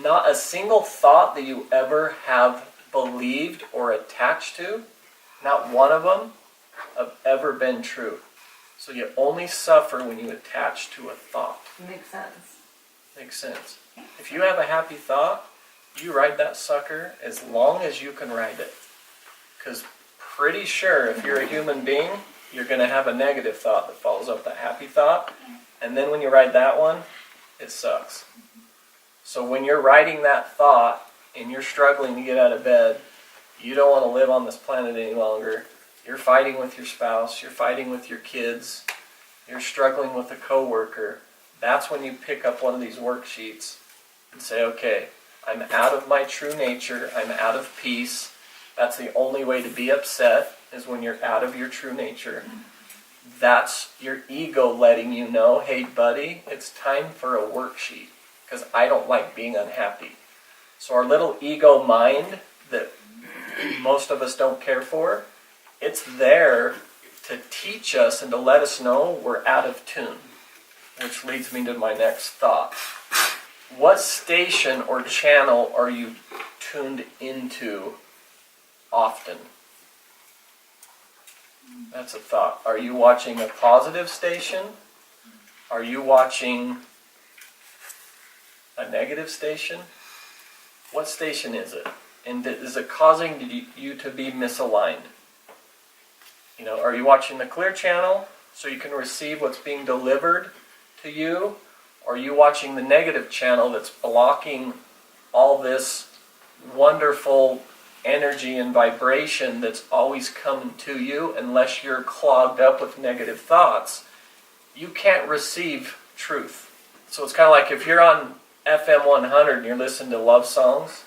not a single thought that you ever have believed or attached to, not one of them have ever been true. So you only suffer when you attach to a thought. Makes sense. Makes sense. If you have a happy thought, you ride that sucker as long as you can ride it. Because pretty sure if you're a human being, you're going to have a negative thought that follows up that happy thought. And then when you ride that one, it sucks. So when you're riding that thought and you're struggling to get out of bed, you don't want to live on this planet any longer. You're fighting with your spouse, you're fighting with your kids, you're struggling with a coworker. That's when you pick up one of these worksheets and say, okay, I'm out of my true nature, I'm out of peace. That's the only way to be upset, is when you're out of your true nature. That's your ego letting you know, hey buddy, it's time for a worksheet, because I don't like being unhappy. So our little ego mind that most of us don't care for, it's there to teach us and to let us know we're out of tune. Which leads me to my next thought. What station or channel are you tuned into often? That's a thought. Are you watching a positive station? Are you watching a negative station? What station is it? And is it causing you to be misaligned? You know, are you watching the clear channel so you can receive what's being delivered to you? Or are you watching the negative channel that's blocking all this wonderful energy and vibration that's always coming to you? Unless you're clogged up with negative thoughts, you can't receive truth. So it's kind of like if you're on FM 100 and you're listening to love songs,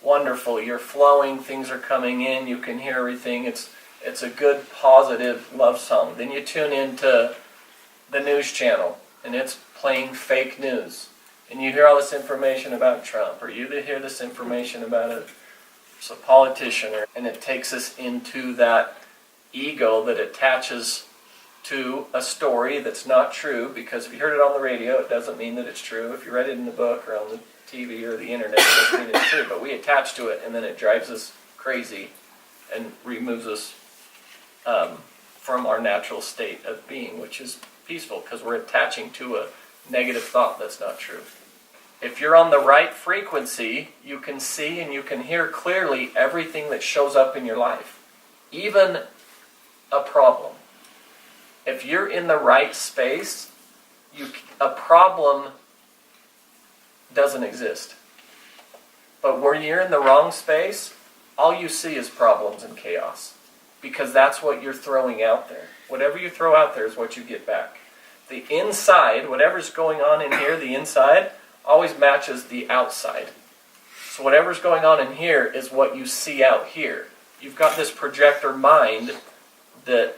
wonderful, you're flowing, things are coming in, you can hear everything, it's a good, positive love song. Then you tune into the news channel, and it's playing fake news. And you hear all this information about Trump, or you hear this information about a politician, and it takes us into that ego that attaches to a story that's not true, because if you heard it on the radio, it doesn't mean that it's true. If you read it in the book or on the TV or the internet, it doesn't mean it's true. But we attach to it, and then it drives us crazy and removes us from our natural state of being, which is peaceful, because we're attaching to a negative thought that's not true. If you're on the right frequency, you can see and you can hear clearly everything that shows up in your life, even a problem. If you're in the right space, a problem doesn't exist. But when you're in the wrong space, all you see is problems and chaos. Because that's what you're throwing out there. Whatever you throw out there is what you get back. The inside, whatever's going on in here, the inside, always matches the outside. So whatever's going on in here is what you see out here. You've got this projector mind that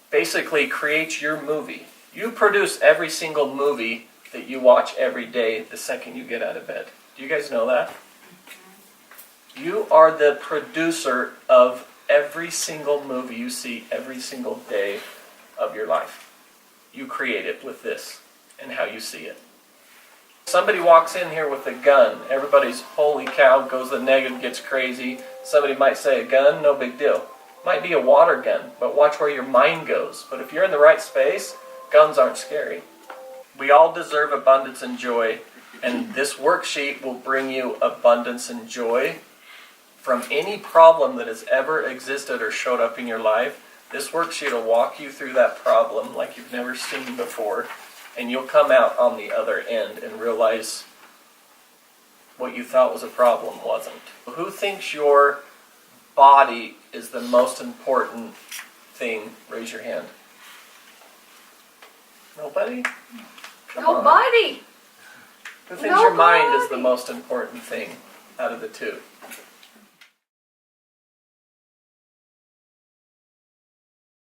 basically creates your movie. You produce every single movie that you watch every day the second you get out of bed. Do you guys know that? You are the producer of every single movie you see every single day of your life. You create it with this and how you see it. Somebody walks in here with a gun. Everybody's, holy cow, goes the negative, gets crazy. Somebody might say, a gun? No big deal. Might be a water gun, but watch where your mind goes. But if you're in the right space, guns aren't scary. We all deserve abundance and joy, and this worksheet will bring you abundance and joy from any problem that has ever existed or showed up in your life. This worksheet will walk you through that problem like you've never seen before, and you'll come out on the other end and realize what you thought was a problem wasn't. Who thinks your body is the most important thing? Raise your hand. Nobody? Come on. Nobody! Who thinks your mind is the most important thing out of the two?